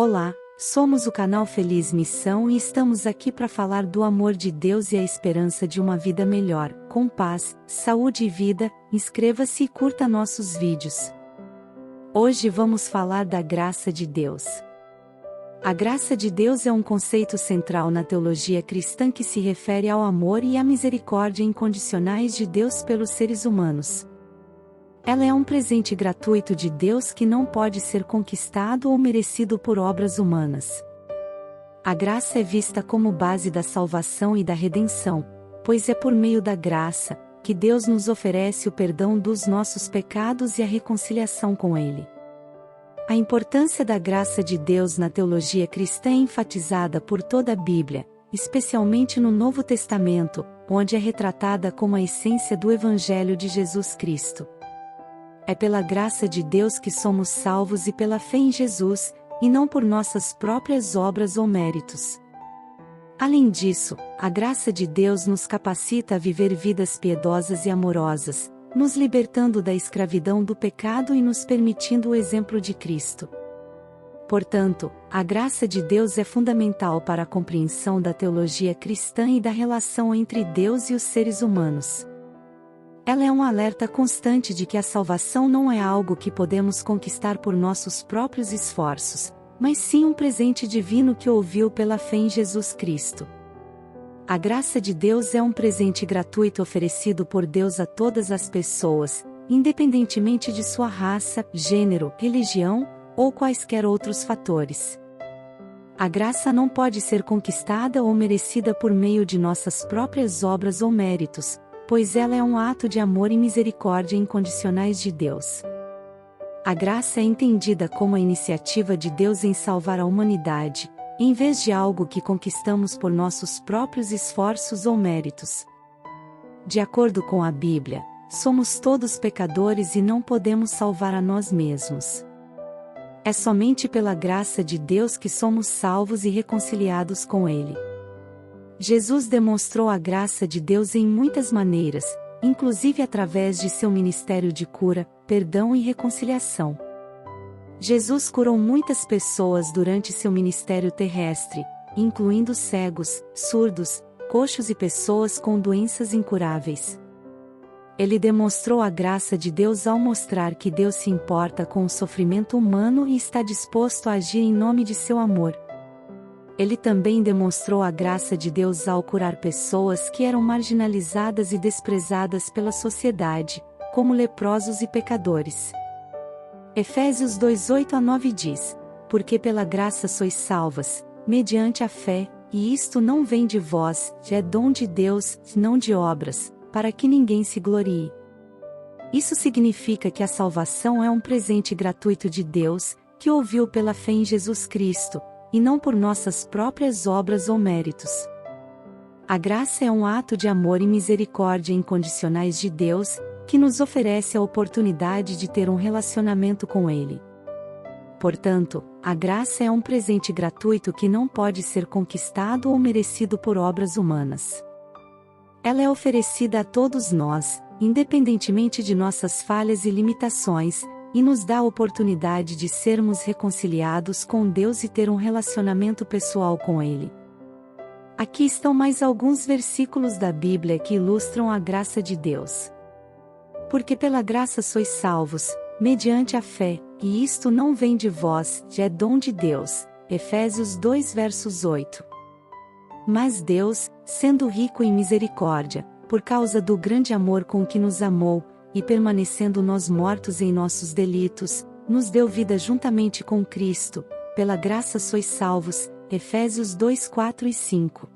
Olá, somos o canal Feliz Missão e estamos aqui para falar do amor de Deus e a esperança de uma vida melhor, com paz, saúde e vida. Inscreva-se e curta nossos vídeos. Hoje vamos falar da graça de Deus. A graça de Deus é um conceito central na teologia cristã que se refere ao amor e à misericórdia incondicionais de Deus pelos seres humanos. Ela é um presente gratuito de Deus que não pode ser conquistado ou merecido por obras humanas. A graça é vista como base da salvação e da redenção, pois é por meio da graça que Deus nos oferece o perdão dos nossos pecados e a reconciliação com Ele. A importância da graça de Deus na teologia cristã é enfatizada por toda a Bíblia, especialmente no Novo Testamento, onde é retratada como a essência do Evangelho de Jesus Cristo. É pela graça de Deus que somos salvos e pela fé em Jesus, e não por nossas próprias obras ou méritos. Além disso, a graça de Deus nos capacita a viver vidas piedosas e amorosas, nos libertando da escravidão do pecado e nos permitindo o exemplo de Cristo. Portanto, a graça de Deus é fundamental para a compreensão da teologia cristã e da relação entre Deus e os seres humanos. Ela é um alerta constante de que a salvação não é algo que podemos conquistar por nossos próprios esforços, mas sim um presente divino que ouviu pela fé em Jesus Cristo. A graça de Deus é um presente gratuito oferecido por Deus a todas as pessoas, independentemente de sua raça, gênero, religião, ou quaisquer outros fatores. A graça não pode ser conquistada ou merecida por meio de nossas próprias obras ou méritos, pois ela é um ato de amor e misericórdia incondicionais de Deus. A graça é entendida como a iniciativa de Deus em salvar a humanidade, em vez de algo que conquistamos por nossos próprios esforços ou méritos. De acordo com a Bíblia, somos todos pecadores e não podemos salvar a nós mesmos. É somente pela graça de Deus que somos salvos e reconciliados com Ele. Jesus demonstrou a graça de Deus em muitas maneiras, inclusive através de seu ministério de cura, perdão e reconciliação. Jesus curou muitas pessoas durante seu ministério terrestre, incluindo cegos, surdos, coxos e pessoas com doenças incuráveis. Ele demonstrou a graça de Deus ao mostrar que Deus se importa com o sofrimento humano e está disposto a agir em nome de seu amor. Ele também demonstrou a graça de Deus ao curar pessoas que eram marginalizadas e desprezadas pela sociedade, como leprosos e pecadores. Efésios 2:8-9 diz: Porque pela graça sois salvas, mediante a fé, e isto não vem de vós, é dom de Deus, não de obras, para que ninguém se glorie. Isso significa que a salvação é um presente gratuito de Deus, que ouviu pela fé em Jesus Cristo, e não por nossas próprias obras ou méritos. A graça é um ato de amor e misericórdia incondicionais de Deus, que nos oferece a oportunidade de ter um relacionamento com Ele. Portanto, a graça é um presente gratuito que não pode ser conquistado ou merecido por obras humanas. Ela é oferecida a todos nós, independentemente de nossas falhas e limitações, e nos dá a oportunidade de sermos reconciliados com Deus e ter um relacionamento pessoal com Ele. Aqui estão mais alguns versículos da Bíblia que ilustram a graça de Deus. Porque pela graça sois salvos, mediante a fé, e isto não vem de vós, é dom de Deus. Efésios 2 versos 8. Mas Deus, sendo rico em misericórdia, por causa do grande amor com que nos amou, e permanecendo nós mortos em nossos delitos, nos deu vida juntamente com Cristo, pela graça sois salvos. Efésios 2, 4 e 5.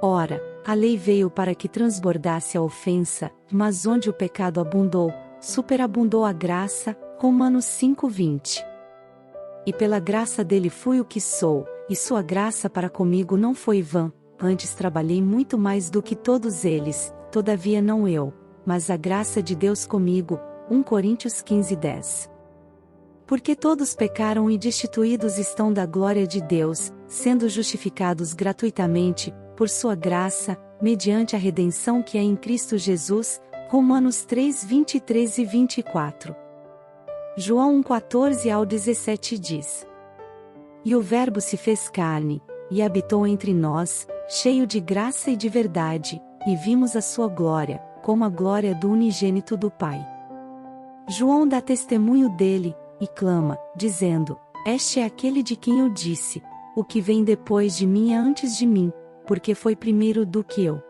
Ora, a lei veio para que transbordasse a ofensa, mas onde o pecado abundou, superabundou a graça. Romanos 5, 20. E pela graça dele fui o que sou, e sua graça para comigo não foi vã, antes trabalhei muito mais do que todos eles, todavia não eu, mas a graça de Deus comigo. 1 Coríntios 15, 10. Porque todos pecaram e destituídos estão da glória de Deus, sendo justificados gratuitamente, por sua graça, mediante a redenção que é em Cristo Jesus. Romanos 3, 23 e 24. João 1:14 ao 17 diz: E o Verbo se fez carne, e habitou entre nós, cheio de graça e de verdade, e vimos a sua glória, como a glória do unigênito do Pai. João dá testemunho dele, e clama, dizendo: Este é aquele de quem eu disse: O que vem depois de mim é antes de mim, porque foi primeiro do que eu.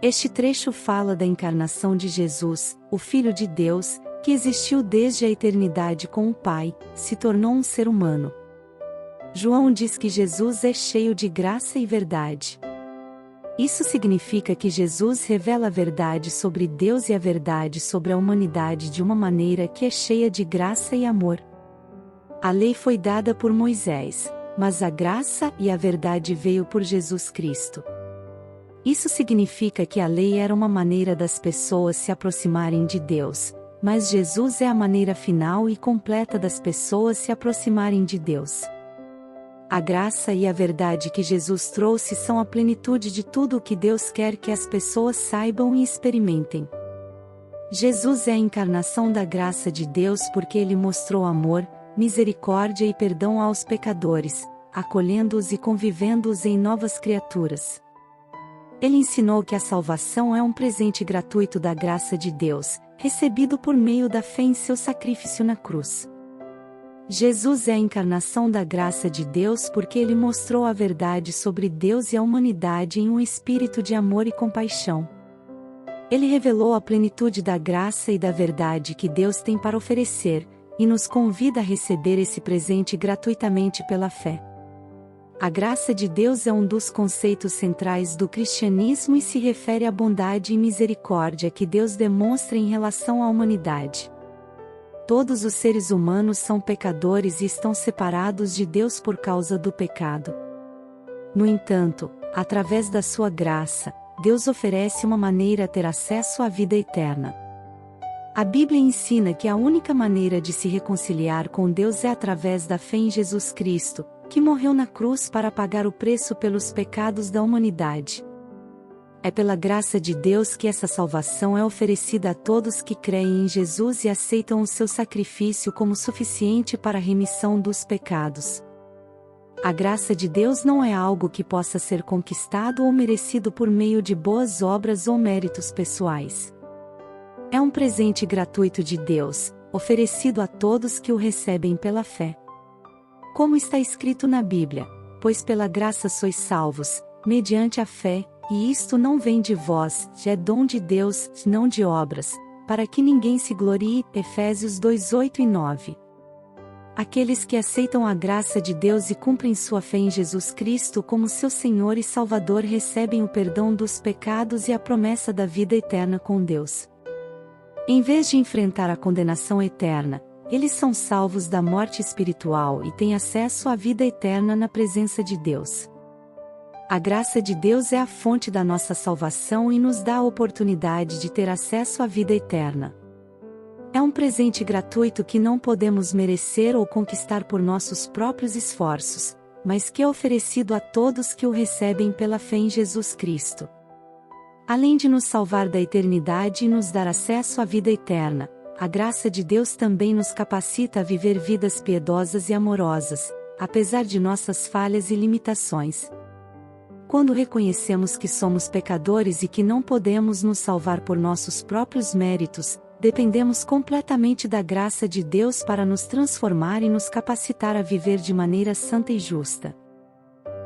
Este trecho fala da encarnação de Jesus, o Filho de Deus, que existiu desde a eternidade com o Pai, se tornou um ser humano. João diz que Jesus é cheio de graça e verdade. Isso significa que Jesus revela a verdade sobre Deus e a verdade sobre a humanidade de uma maneira que é cheia de graça e amor. A lei foi dada por Moisés, mas a graça e a verdade veio por Jesus Cristo. Isso significa que a lei era uma maneira das pessoas se aproximarem de Deus, mas Jesus é a maneira final e completa das pessoas se aproximarem de Deus. A graça e a verdade que Jesus trouxe são a plenitude de tudo o que Deus quer que as pessoas saibam e experimentem. Jesus é a encarnação da graça de Deus porque ele mostrou amor, misericórdia e perdão aos pecadores, acolhendo-os e convivendo-os em novas criaturas. Ele ensinou que a salvação é um presente gratuito da graça de Deus, recebido por meio da fé em seu sacrifício na cruz. Jesus é a encarnação da graça de Deus porque ele mostrou a verdade sobre Deus e a humanidade em um espírito de amor e compaixão. Ele revelou a plenitude da graça e da verdade que Deus tem para oferecer, e nos convida a receber esse presente gratuitamente pela fé. A graça de Deus é um dos conceitos centrais do cristianismo e se refere à bondade e misericórdia que Deus demonstra em relação à humanidade. Todos os seres humanos são pecadores e estão separados de Deus por causa do pecado. No entanto, através da sua graça, Deus oferece uma maneira a ter acesso à vida eterna. A Bíblia ensina que a única maneira de se reconciliar com Deus é através da fé em Jesus Cristo, que morreu na cruz para pagar o preço pelos pecados da humanidade. É pela graça de Deus que essa salvação é oferecida a todos que creem em Jesus e aceitam o seu sacrifício como suficiente para a remissão dos pecados. A graça de Deus não é algo que possa ser conquistado ou merecido por meio de boas obras ou méritos pessoais. É um presente gratuito de Deus, oferecido a todos que o recebem pela fé. Como está escrito na Bíblia: Pois pela graça sois salvos, mediante a fé, e isto não vem de vós, é dom de Deus, não de obras, para que ninguém se glorie. Efésios 2:8 e 9. Aqueles que aceitam a graça de Deus e cumprem sua fé em Jesus Cristo como seu Senhor e Salvador recebem o perdão dos pecados e a promessa da vida eterna com Deus. Em vez de enfrentar a condenação eterna, eles são salvos da morte espiritual e têm acesso à vida eterna na presença de Deus. A graça de Deus é a fonte da nossa salvação e nos dá a oportunidade de ter acesso à vida eterna. É um presente gratuito que não podemos merecer ou conquistar por nossos próprios esforços, mas que é oferecido a todos que o recebem pela fé em Jesus Cristo. Além de nos salvar da eternidade e nos dar acesso à vida eterna, a graça de Deus também nos capacita a viver vidas piedosas e amorosas, apesar de nossas falhas e limitações. Quando reconhecemos que somos pecadores e que não podemos nos salvar por nossos próprios méritos, dependemos completamente da graça de Deus para nos transformar e nos capacitar a viver de maneira santa e justa.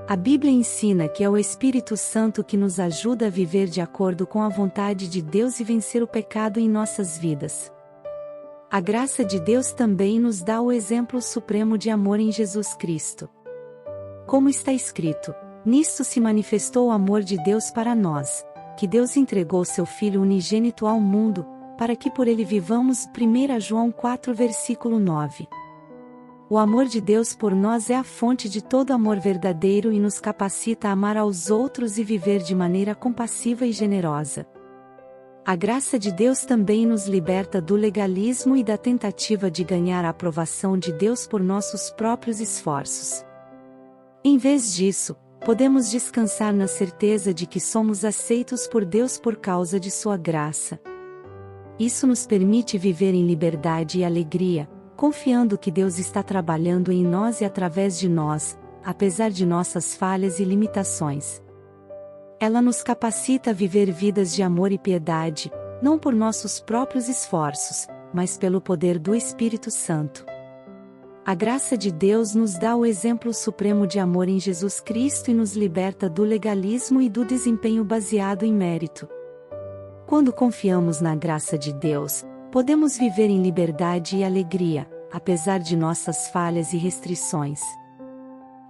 A Bíblia ensina que é o Espírito Santo que nos ajuda a viver de acordo com a vontade de Deus e vencer o pecado em nossas vidas. A graça de Deus também nos dá o exemplo supremo de amor em Jesus Cristo. Como está escrito: Nisto se manifestou o amor de Deus para nós, que Deus entregou seu Filho unigênito ao mundo, para que por ele vivamos. 1 João 4 versículo 9. O amor de Deus por nós é a fonte de todo amor verdadeiro e nos capacita a amar aos outros e viver de maneira compassiva e generosa. A graça de Deus também nos liberta do legalismo e da tentativa de ganhar a aprovação de Deus por nossos próprios esforços. Em vez disso, podemos descansar na certeza de que somos aceitos por Deus por causa de sua graça. Isso nos permite viver em liberdade e alegria, confiando que Deus está trabalhando em nós e através de nós, apesar de nossas falhas e limitações. Ela nos capacita a viver vidas de amor e piedade, não por nossos próprios esforços, mas pelo poder do Espírito Santo. A graça de Deus nos dá o exemplo supremo de amor em Jesus Cristo e nos liberta do legalismo e do desempenho baseado em mérito. Quando confiamos na graça de Deus, podemos viver em liberdade e alegria, apesar de nossas falhas e restrições.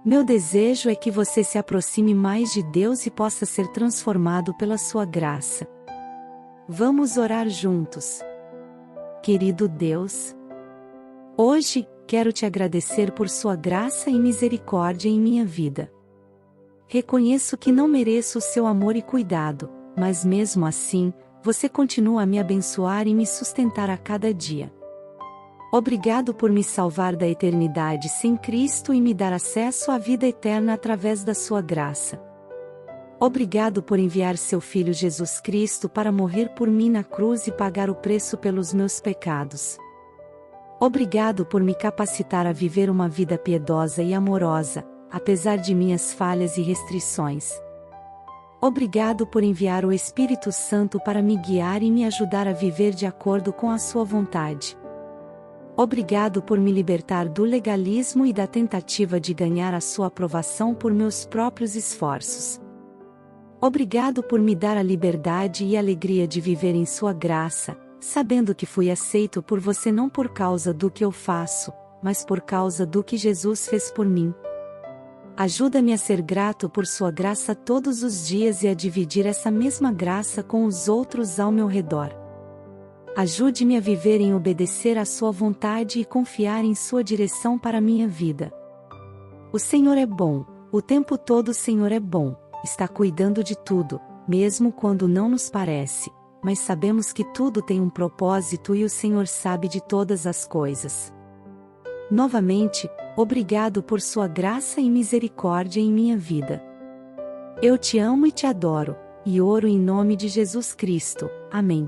Meu desejo é que você se aproxime mais de Deus e possa ser transformado pela sua graça. Vamos orar juntos. Querido Deus, hoje, quero te agradecer por sua graça e misericórdia em minha vida. Reconheço que não mereço o seu amor e cuidado, mas mesmo assim, você continua a me abençoar e me sustentar a cada dia. Obrigado por me salvar da eternidade sem Cristo e me dar acesso à vida eterna através da sua graça. Obrigado por enviar seu Filho Jesus Cristo para morrer por mim na cruz e pagar o preço pelos meus pecados. Obrigado por me capacitar a viver uma vida piedosa e amorosa, apesar de minhas falhas e restrições. Obrigado por enviar o Espírito Santo para me guiar e me ajudar a viver de acordo com a sua vontade. Obrigado por me libertar do legalismo e da tentativa de ganhar a sua aprovação por meus próprios esforços. Obrigado por me dar a liberdade e a alegria de viver em sua graça, sabendo que fui aceito por você não por causa do que eu faço, mas por causa do que Jesus fez por mim. Ajuda-me a ser grato por sua graça todos os dias e a dividir essa mesma graça com os outros ao meu redor. Ajude-me a viver em obedecer à sua vontade e confiar em sua direção para a minha vida. O Senhor é bom, o tempo todo o Senhor é bom, está cuidando de tudo, mesmo quando não nos parece, mas sabemos que tudo tem um propósito e o Senhor sabe de todas as coisas. Novamente, obrigado por sua graça e misericórdia em minha vida. Eu te amo e te adoro, e oro em nome de Jesus Cristo. Amém.